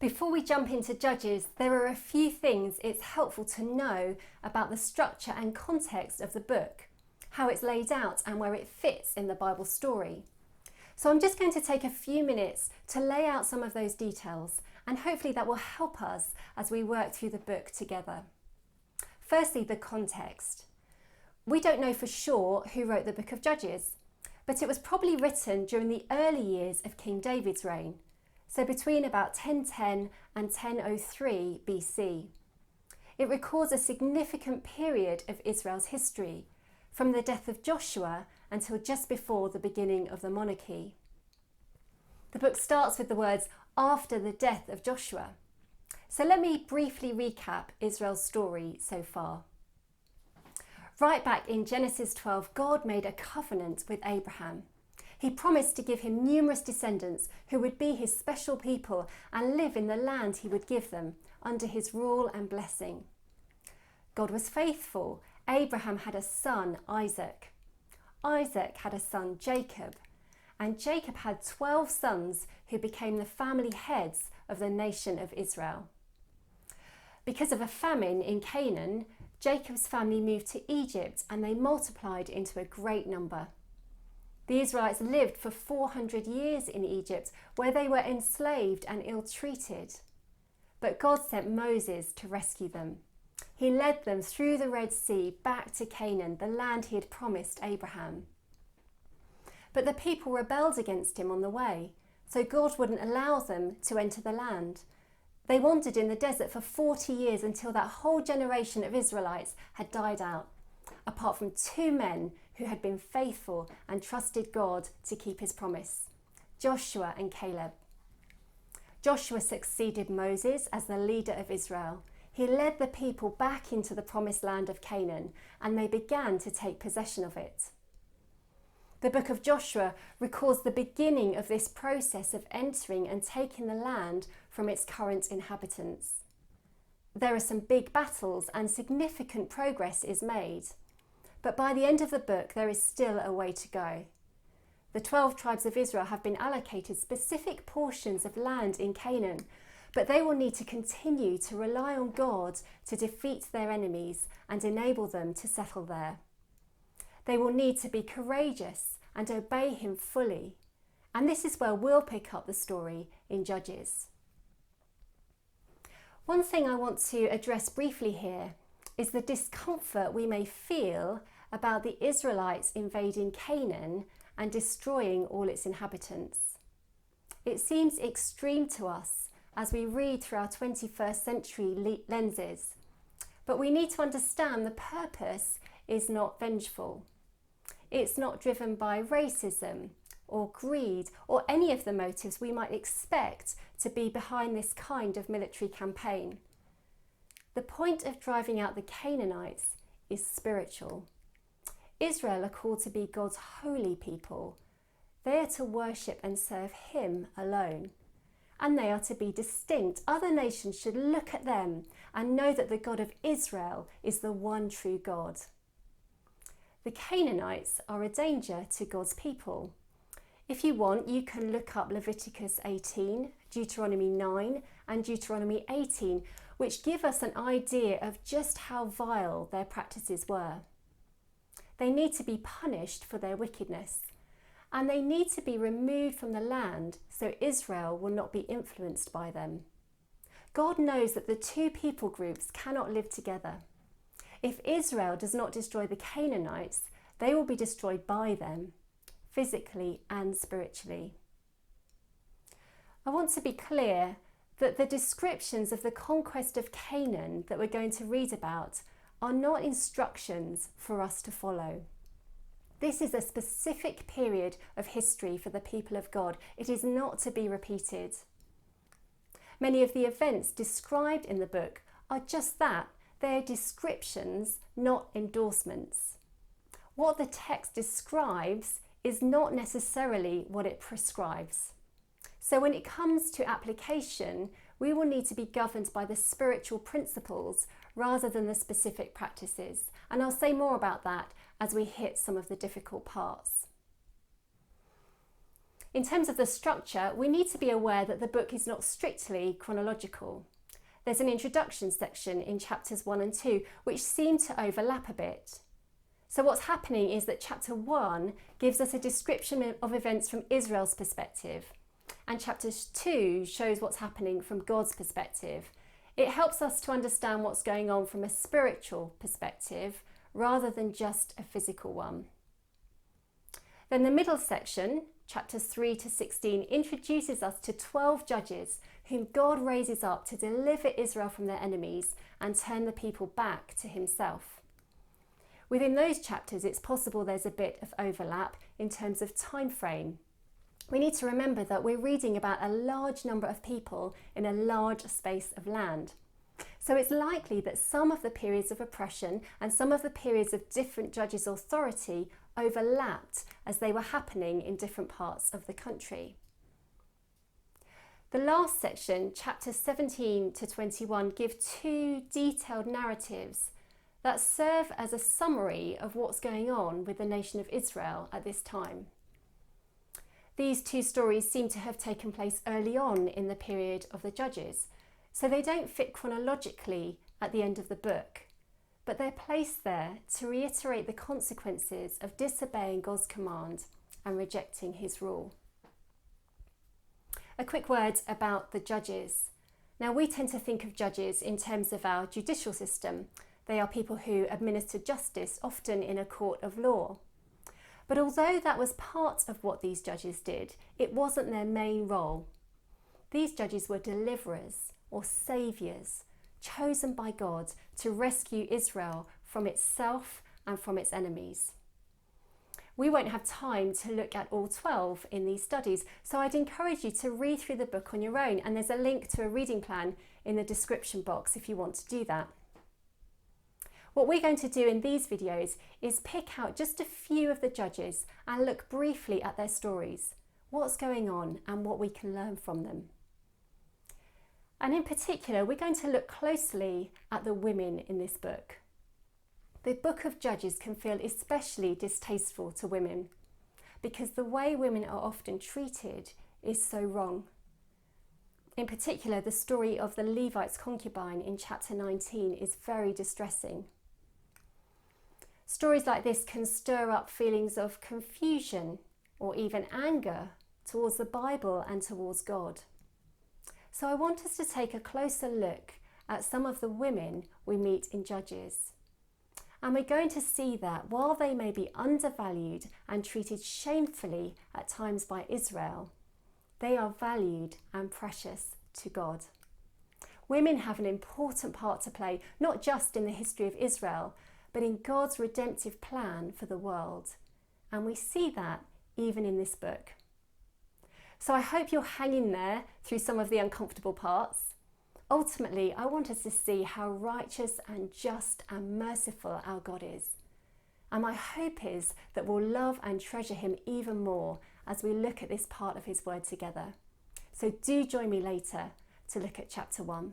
Before we jump into Judges, there are a few things it's helpful to know about the structure and context of the book, how it's laid out and where it fits in the Bible story. So I'm just going to take a few minutes to lay out some of those details, and hopefully that will help us as we work through the book together. Firstly, the context. We don't know for sure who wrote the book of Judges, but it was probably written during the early years of King David's reign, so between about 1010 and 1003 BC. It records a significant period of Israel's history, from the death of Joshua until just before the beginning of the monarchy. The book starts with the words, "after the death of Joshua." So let me briefly recap Israel's story so far. Right back in Genesis 12, God made a covenant with Abraham. He promised to give him numerous descendants who would be his special people and live in the land he would give them under his rule and blessing. God was faithful. Abraham had a son, Isaac. Isaac had a son, Jacob. And Jacob had 12 sons who became the family heads of the nation of Israel. Because of a famine in Canaan, Jacob's family moved to Egypt and they multiplied into a great number. The Israelites lived for 400 years in Egypt, where they were enslaved and ill-treated. But God sent Moses to rescue them. He led them through the Red Sea back to Canaan, the land he had promised Abraham. But the people rebelled against him on the way, so God wouldn't allow them to enter the land. They wandered in the desert for 40 years until that whole generation of Israelites had died out, apart from 2 men who had been faithful and trusted God to keep his promise, Joshua and Caleb. Joshua succeeded Moses as the leader of Israel. He led the people back into the promised land of Canaan, and they began to take possession of it. The book of Joshua records the beginning of this process of entering and taking the land from its current inhabitants. There are some big battles and significant progress is made. But by the end of the book, there is still a way to go. The 12 tribes of Israel have been allocated specific portions of land in Canaan, but they will need to continue to rely on God to defeat their enemies and enable them to settle there. They will need to be courageous and obey him fully. And this is where we'll pick up the story in Judges. One thing I want to address briefly here is the discomfort we may feel about the Israelites invading Canaan and destroying all its inhabitants. It seems extreme to us as we read through our 21st century lenses, but we need to understand the purpose is not vengeful. It's not driven by racism or greed or any of the motives we might expect to be behind this kind of military campaign. The point of driving out the Canaanites is spiritual. Israel are called to be God's holy people. They are to worship and serve him alone. And they are to be distinct. Other nations should look at them and know that the God of Israel is the one true God. The Canaanites are a danger to God's people. If you want, you can look up Leviticus 18, Deuteronomy 9 and Deuteronomy 18, which give us an idea of just how vile their practices were. They need to be punished for their wickedness, and they need to be removed from the land so Israel will not be influenced by them. God knows that the two people groups cannot live together. If Israel does not destroy the Canaanites, they will be destroyed by them, physically and spiritually. I want to be clear that the descriptions of the conquest of Canaan that we're going to read about are not instructions for us to follow. This is a specific period of history for the people of God. It is not to be repeated. Many of the events described in the book are just that. They are descriptions, not endorsements. What the text describes is not necessarily what it prescribes. So when it comes to application, we will need to be governed by the spiritual principles rather than the specific practices. And I'll say more about that as we hit some of the difficult parts. In terms of the structure, we need to be aware that the book is not strictly chronological. There's an introduction section in chapters 1 and 2 which seem to overlap a bit. So what's happening is that chapter 1 gives us a description of events from Israel's perspective, and chapter 2 shows what's happening from God's perspective. It helps us to understand what's going on from a spiritual perspective rather than just a physical one. Then the middle section, chapters 3 to 16, introduces us to 12 judges whom God raises up to deliver Israel from their enemies and turn the people back to himself. Within those chapters, it's possible there's a bit of overlap in terms of time frame. We need to remember that we're reading about a large number of people in a large space of land. So it's likely that some of the periods of oppression and some of the periods of different judges' authority overlapped as they were happening in different parts of the country. The last section, chapters 17 to 21, give two detailed narratives that serve as a summary of what's going on with the nation of Israel at this time. These two stories seem to have taken place early on in the period of the judges, so they don't fit chronologically at the end of the book, but they're placed there to reiterate the consequences of disobeying God's command and rejecting his rule. A quick word about the judges. Now, we tend to think of judges in terms of our judicial system. They are people who administer justice, often in a court of law. But although that was part of what these judges did, it wasn't their main role. These judges were deliverers or saviours, chosen by God to rescue Israel from itself and from its enemies. We won't have time to look at all 12 in these studies, so I'd encourage you to read through the book on your own, and there's a link to a reading plan in the description box if you want to do that. What we're going to do in these videos is pick out just a few of the judges and look briefly at their stories, what's going on and what we can learn from them. And in particular, we're going to look closely at the women in this book. The book of Judges can feel especially distasteful to women because the way women are often treated is so wrong. In particular, the story of the Levite's concubine in chapter 19 is very distressing. Stories like this can stir up feelings of confusion or even anger towards the Bible and towards God. So I want us to take a closer look at some of the women we meet in Judges. And we're going to see that while they may be undervalued and treated shamefully at times by Israel, they are valued and precious to God. Women have an important part to play, not just in the history of Israel, but in God's redemptive plan for the world. And we see that even in this book. So I hope you'll hang in there through some of the uncomfortable parts. Ultimately, I want us to see how righteous and just and merciful our God is. And my hope is that we'll love and treasure him even more as we look at this part of his word together. So do join me later to look at chapter 1.